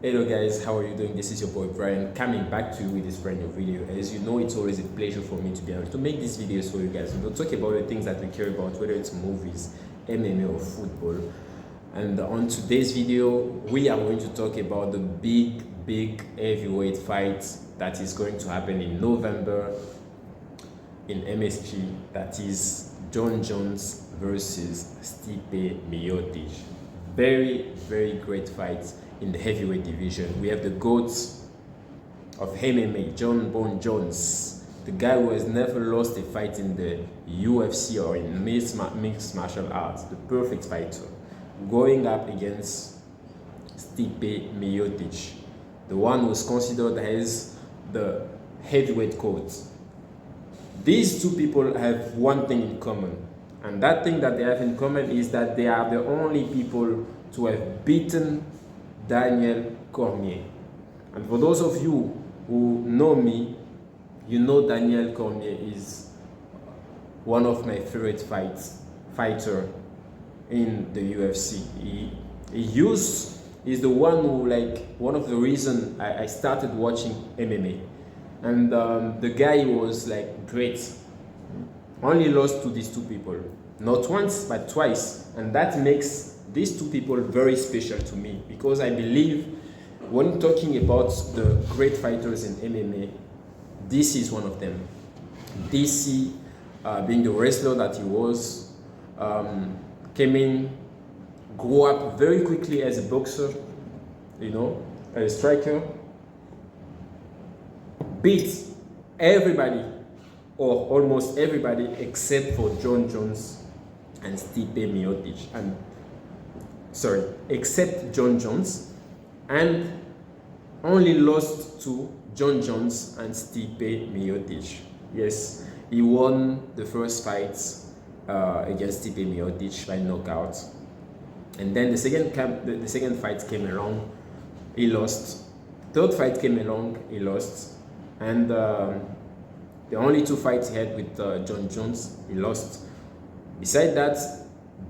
Hello guys, how are you doing? This is your boy Brian coming back to you with this brand new video. As you know, it's always a pleasure for me to be able to make these videos for you guys. We'll talk about the things that we care about, whether it's movies, MMA or football. And on today's video, we are going to talk about the big heavyweight fight that is going to happen in November in MSG. That is Jon Jones versus Stipe Miocic. Very great fight in the heavyweight division. We have the GOAT of MMA, Jon Jones, the guy who has never lost a fight in the UFC or in mixed martial arts, the perfect fighter, going up against Stipe Miocic, the one who's considered as the heavyweight GOAT. These two people have one thing in common, and that thing that they have in common is that they are the only people to have beaten Daniel Cormier. And for those of you who know me, you know Daniel Cormier is one of my favorite fighter in the UFC. He's the one who, one of the reason I started watching MMA. And the guy was great. Only lost to these two people, not once but twice, and that makes these two people very special to me, because I believe when talking about the great fighters in MMA, DC is one of them. DC, being the wrestler that he was, came in, grew up very quickly as a boxer, as a striker, beat everybody or almost everybody except for Jon Jones and Stipe Miocic, except Jon Jones, and only lost to Jon Jones and Stipe Miocic. Yes, he won the first fight against Stipe Miocic by knockout, and then the second fight came along, he lost. Third fight came along, he lost, and the only two fights he had with Jon Jones, he lost. Besides that,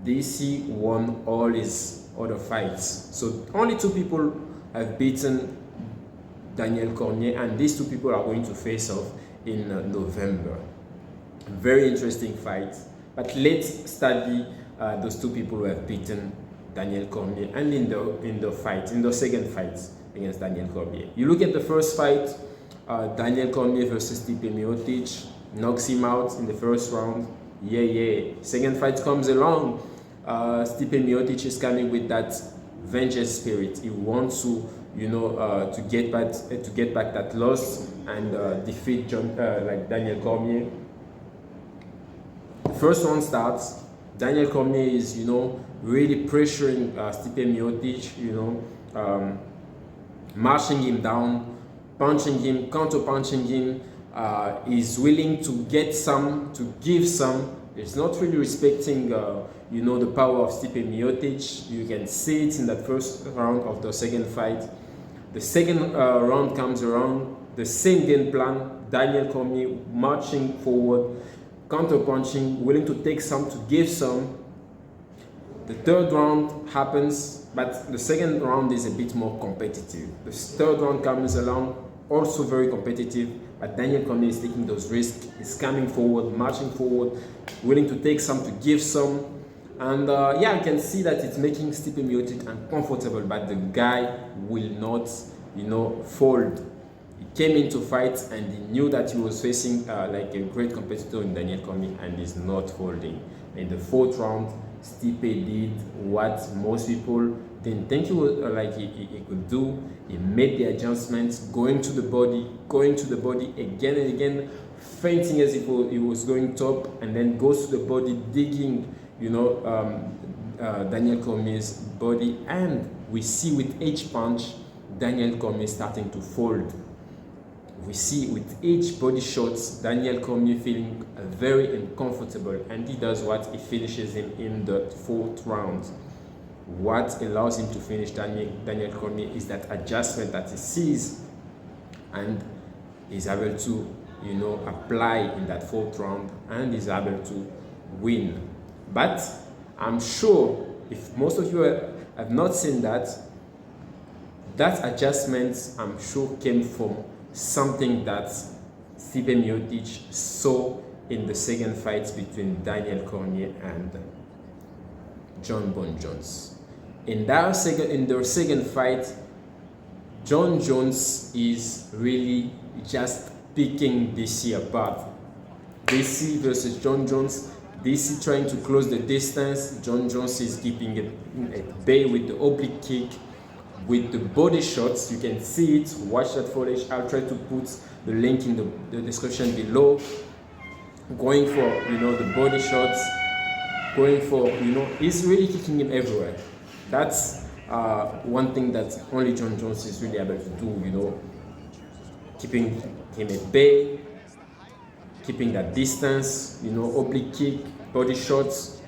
DC won all his other fights. So only two people have beaten Daniel Cormier, and these two people are going to face off in November. Very interesting fight. But let's study those two people who have beaten Daniel Cormier, and in the second fight against Daniel Cormier. You look at the first fight, Daniel Cormier versus Stipe Miocic, knocks him out in the first round. Second fight comes along. Stipe Miocic is coming with that vengeance spirit. He wants to, to get back that loss and defeat Daniel Cormier. The first round starts. Daniel Cormier is, really pressuring Stipe Miocic, marching him down, punching him, counter-punching him. Is willing to get some, to give some. It's not really respecting, the power of Stipe Miocic. You can see it in that first round of the second fight. The second round comes around, the same game plan. Daniel Cormier marching forward, counter-punching, willing to take some, to give some. The third round happens, but the second round is a bit more competitive. The third round comes along, also very competitive, but Daniel Cormier is taking those risks. He's coming forward, marching forward, willing to take some, to give some. And I can see that it's making Stipe Miocic uncomfortable, but the guy will not, fold. He came into fight and he knew that he was facing a great competitor in Daniel Cormier, and he's not folding. In the fourth round, Stipe did what most people didn't think he could do. He made the adjustments, going to the body again and again, feinting as if he was going top, and then goes to the body, digging, Daniel Cormier's body, and we see with each punch, Daniel Cormier starting to fold. We see with each body shots, Daniel Cormier feeling very uncomfortable, and he does what? He finishes him in the fourth round. What allows him to finish Daniel Cormier is that adjustment that he sees and is able to, apply in that fourth round, and is able to win. But I'm sure if most of you have not seen that, that adjustment, I'm sure, came from something that Stipe Miocic saw in the second fight between Daniel Cormier and Jon Jones. In their second fight, Jon Jones is really just picking DC apart. DC versus Jon Jones. DC trying to close the distance. Jon Jones is keeping it at bay with the oblique kick, with the body shots. You can see it. Watch that footage. I'll try to put the link in the description below. Going for, the body shots. Going for, he's really kicking him everywhere. That's one thing that only Jon Jones is really able to do, keeping him at bay, keeping that distance, oblique kick, body shots.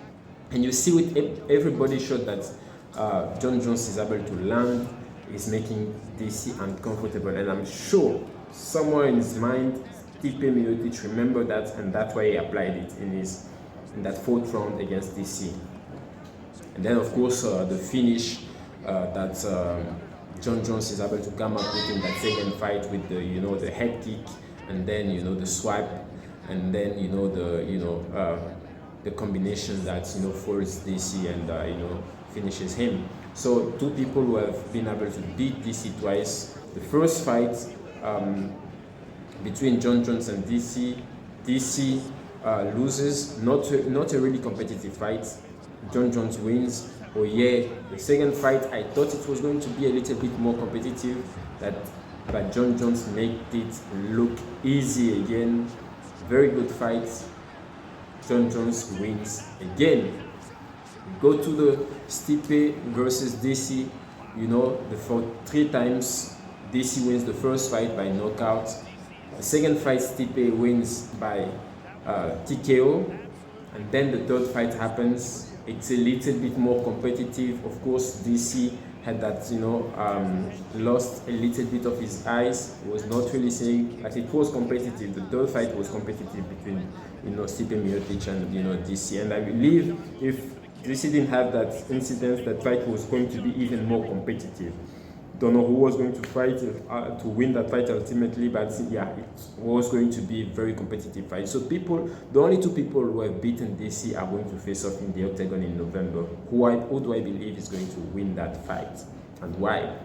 And you see with every body shot that Jon Jones is able to land, is making DC uncomfortable. And I'm sure somewhere in his mind, Stipe Miocic remembered that, and that's why he applied it in that fourth round against DC. And then, of course, the finish that Jon Jones is able to come up with in that second fight with the head kick, and then the swipe, and then the combination that folds DC and finishes him. So two people who have been able to beat DC twice. The first fight between Jon Jones and DC loses. Not a really competitive fight. Jon Jones wins. Oh yeah, the second fight, I thought it was going to be a little bit more competitive, but Jon Jones made it look easy again. Very good fight. Jon Jones wins again. Go to the Stipe versus DC. For 3 times, DC wins the first fight by knockout. The second fight, Stipe wins by TKO. And then the third fight happens. It's a little bit more competitive. Of course, DC had that, lost a little bit of his eyes. He was not really seeing, but it was competitive. The third fight was competitive between, Stipe Miocic and, DC. And I believe if DC didn't have that incident, that fight was going to be even more competitive. Don't know who was going to fight to win that fight ultimately, but yeah, it was going to be a very competitive fight. So the only 2 people who have beaten DC are going to face off in the octagon in November. Who do I believe is going to win that fight, and why?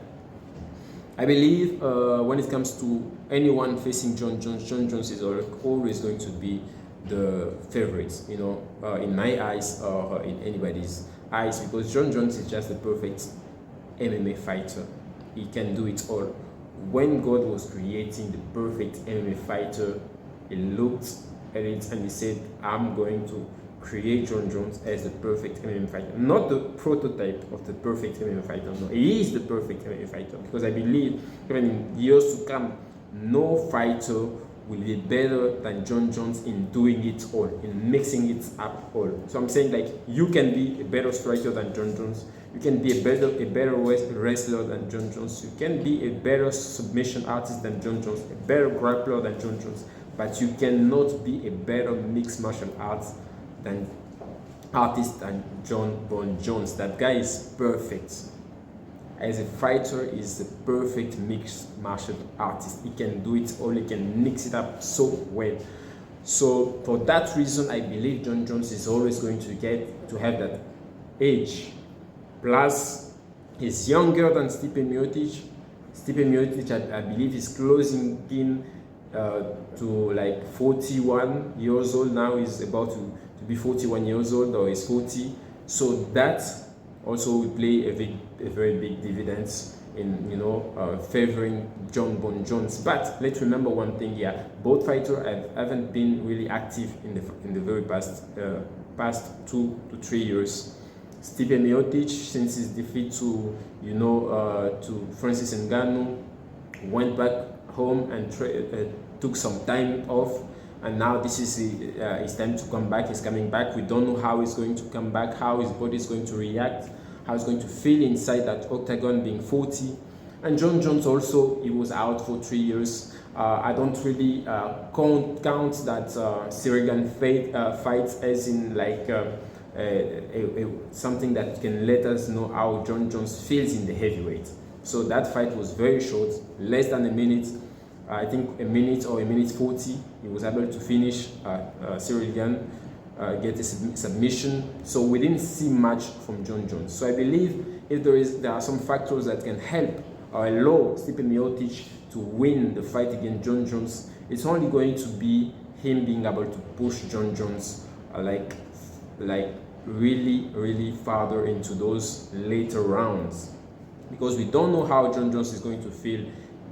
I believe when it comes to anyone facing Jon Jones is always going to be the favorite, in my eyes or in anybody's eyes, because Jon Jones is just the perfect MMA fighter. He can do it all. When God was creating the perfect MMA fighter, he looked at it and he said, I'm going to create Jon Jones as the perfect MMA fighter. Not the prototype of the perfect MMA fighter. No, he is the perfect MMA fighter, because I believe even in years to come, no fighter will be better than Jon Jones in doing it all, in mixing it up all. So I'm saying, like, you can be a better striker than Jon Jones. You can be a better wrestler than Jon Jones. You can be a better submission artist than Jon Jones, a better grappler than Jon Jones. But you cannot be a better mixed martial artist than Jon Jones. That guy is perfect. As a fighter, he's the perfect mixed martial artist. He can do it all. He can mix it up so well. So for that reason, I believe Jon Jones is always going to have that edge. Plus, he's younger than Stipe Miocic. Stipe Miocic, I believe, is closing in to like 41 years old now. He's about to be 41 years old, or he's 40. So that also will play a very big dividends in favoring Jon Jones. But let's remember one thing here: both fighters haven't been really active in the very past 2 to 3 years. Stipe Miocic, since his defeat to Francis Ngannou, went back home and took some time off, and now this is his time to come back. He's coming back. We don't know how he's going to come back, how his body is going to react, how he's going to feel inside that octagon being 40. And Jon Jones also, he was out for 3 years. I don't really count that Sirigan fight as in like something that can let us know how Jon Jones feels in the heavyweight. So that fight was very short, less than a minute. I think a minute or a minute 40. He was able to finish Cyril Gane, get a submission. So we didn't see much from Jon Jones. So I believe if there are some factors that can help or allow Stipe Miocic to win the fight against Jon Jones, it's only going to be him being able to push Jon Jones like really farther into those later rounds, because we don't know how Jon Jones is going to feel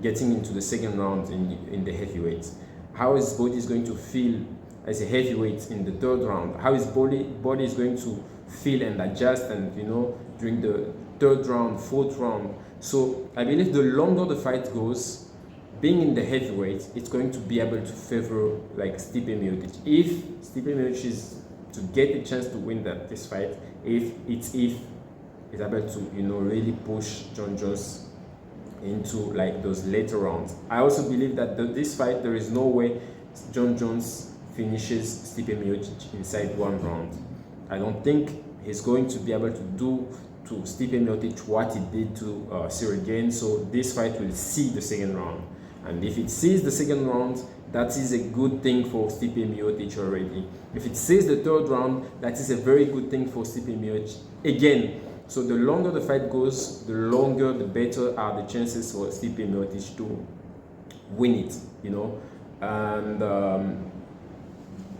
getting into the second round in the heavyweights. How his body is going to feel as a heavyweight in the third round. How his body is going to feel and adjust, and during the third round, fourth round. So I believe the longer the fight goes, being in the heavyweight, it's going to be able to favor like Stipe Miocic. If Stipe Miocic is to get a chance to win this fight, if he's able to really push Jon Jones into like those later rounds. I also believe that this fight, there is no way Jon Jones finishes Stipe Miocic inside one round. I don't think he's going to be able to do to Stipe Miocic what he did to Cyril Gane. So this fight will see the second round, and if it sees the second round, that is a good thing for Stipe Miocic already. If it sees the third round, that is a very good thing for Stipe Miocic again. So the longer the fight goes, the longer, the better are the chances for Stipe Miocic to win it, And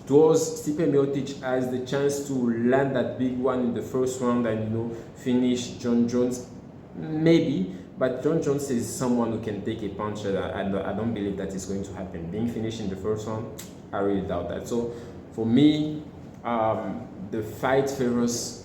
towards Stipe Miocic has the chance to land that big one in the first round and finish Jon Jones, maybe. But Jon Jones is someone who can take a punch, and I don't believe that is going to happen. Being finished in the first round, I really doubt that. So for me, the fight favors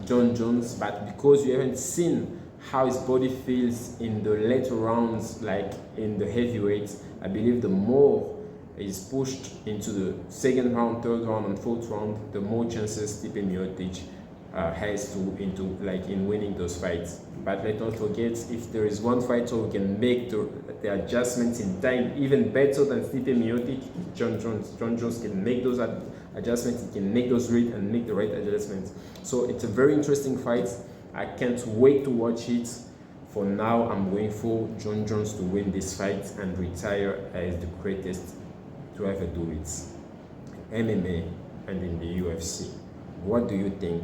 Jon Jones, but because you haven't seen how his body feels in the later rounds, like in the heavyweights, I believe the more is pushed into the second round, third round, and fourth round, the more chances Stipe Miocic has in winning those fights. But let's not forget, if there is one fighter who can make the adjustments in time even better than Stipe Miocic, Jon Jones. Jon Jones can make those adjustments. He can make those reads and make the right adjustments. So it's a very interesting fight. I can't wait to watch it. For now, I'm going for Jon Jones to win this fight and retire as the greatest to ever do it, MMA and in the UFC. What do you think?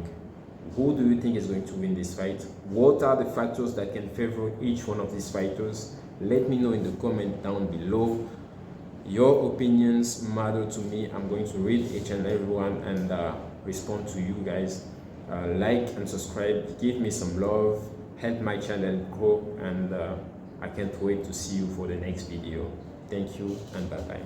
Who do you think is going to win this fight? What are the factors that can favor each one of these fighters? Let me know in the comment down below. Your opinions matter to me. I'm going to read each and every one and respond to you guys. Like and subscribe. Give me some love. Help my channel grow. And I can't wait to see you for the next video. Thank you and bye-bye.